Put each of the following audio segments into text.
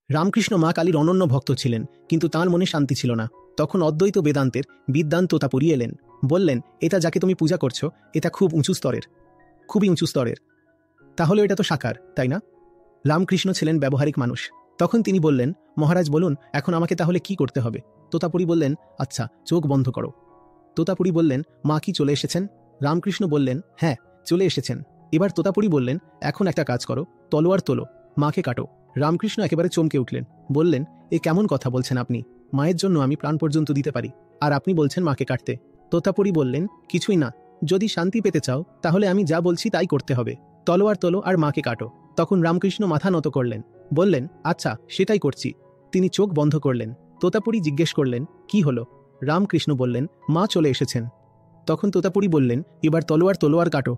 রামকৃষ্ণ মা কালীর অনন্য ভক্ত ছিলেন, কিন্তু তাঁর মনে শান্তি ছিল না। তখন অদ্বৈত বেদান্তের বিদ্বান তোতাপুরী এলেন। বললেন, এটা যাকে তুমি পূজা করছো, এটা খুবই উঁচু স্তরের। তাহলে এটা তো সাকার, তাই না? রামকৃষ্ণ ছিলেন ব্যবহারিক মানুষ। তখন তিনি বললেন, মহারাজ বলুন, এখন আমাকে তাহলে কি করতে হবে? তোতাপুরী বললেন, আচ্ছা, চোখ বন্ধ করো। তোতাপুরী বললেন, মা কি চলে এসেছেন? রামকৃষ্ণ বললেন, হ্যাঁ, চলে এসেছেন। এবার তোতাপুরী বললেন, এখন একটা কাজ করো, তলোয়ার তোলো, মাকে কাটো। রামকৃষ্ণ একেবারে চমকে উঠলেন। বললেন, এ কেমন কথা বলছেন আপনি? মায়ের জন্য আমি প্রাণ পর্যন্ত দিতে পারি, আর আপনি বলছেন মাকে কাটতে? তোতাপুরী বললেন, কিছুই না, যদি শান্তি পেতে চাও তাহলে আমি যা বলছি তাই করতে হবে। তলোয়ার তোলো আর মাকে কাটো। তখন রামকৃষ্ণ মাথা নত করলেন, বললেন, আচ্ছা, সেটাই করছি। তিনি চোখ বন্ধ করলেন। তোতাপুরী জিজ্ঞেস করলেন, কি হলো? রামকৃষ্ণ বললেন, মা চলে এসেছেন। তখন তোতাপুরী বললেন, এবার তলোয়ার কাটো।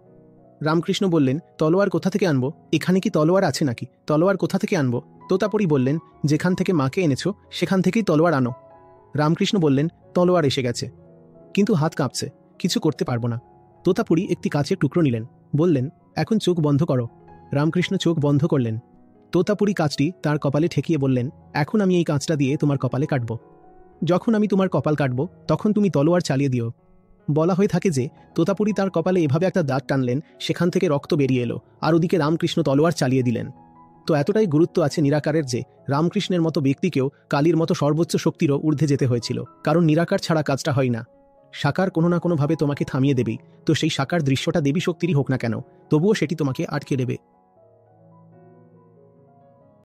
রামকৃষ্ণ বললেন, তলোয়ার কোথা থেকে আনবো? এখানে কি তলোয়ার আছে নাকি? তলোয়ার কোথা থেকে আনবো? তোতাপুরী বললেন, যেখান থেকে মাকে এনেছো সেখান থেকেই তলোয়ার আনো। রামকৃষ্ণ বললেন, তলোয়ার এসে গেছে, কিন্তু হাত কাঁপছে, কিছু করতে পারবো না। তোতাপুরী একটি কাচের টুকরো নিলেন, বললেন, এখন চোখ বন্ধ করো। রামকৃষ্ণ চোখ বন্ধ করলেন। তোতাপুরী কাঁচটি তার কপালে ঠেকিয়ে বললেন, এখন আমি এই কাঁচটা দিয়ে তোমার কপালে কাটব। যখন আমি তোমার কপাল কাটব তখন তুমি তলোয়ার চালিয়ে দিও। বলা হয়ে থাকে যে তোতাপুরী তার কপালে এভাবে একটা দাগ টানলেন, সেখান থেকে রক্ত বেরিয়ে এলো, আর ওদিকে রামকৃষ্ণ তলোয়ার চালিয়ে দিলেন। তো এতটাই গুরুত্ব আছে নিরাকারের যে রামকৃষ্ণের মতো ব্যক্তিকেও কালীর মতো সর্বোচ্চ শক্তিরও ঊর্ধ্বে যেতে হয়েছিল, কারণ নিরাকার ছাড়া কাজটা হয় না। সাকার কোনো না কোনোভাবে তোমাকে থামিয়ে দেবেই, তো সেই সাকার দৃশ্যটা দেবী শক্তিরই হোক না কেন, তবুও সেটি তোমাকে আটকে দেবে।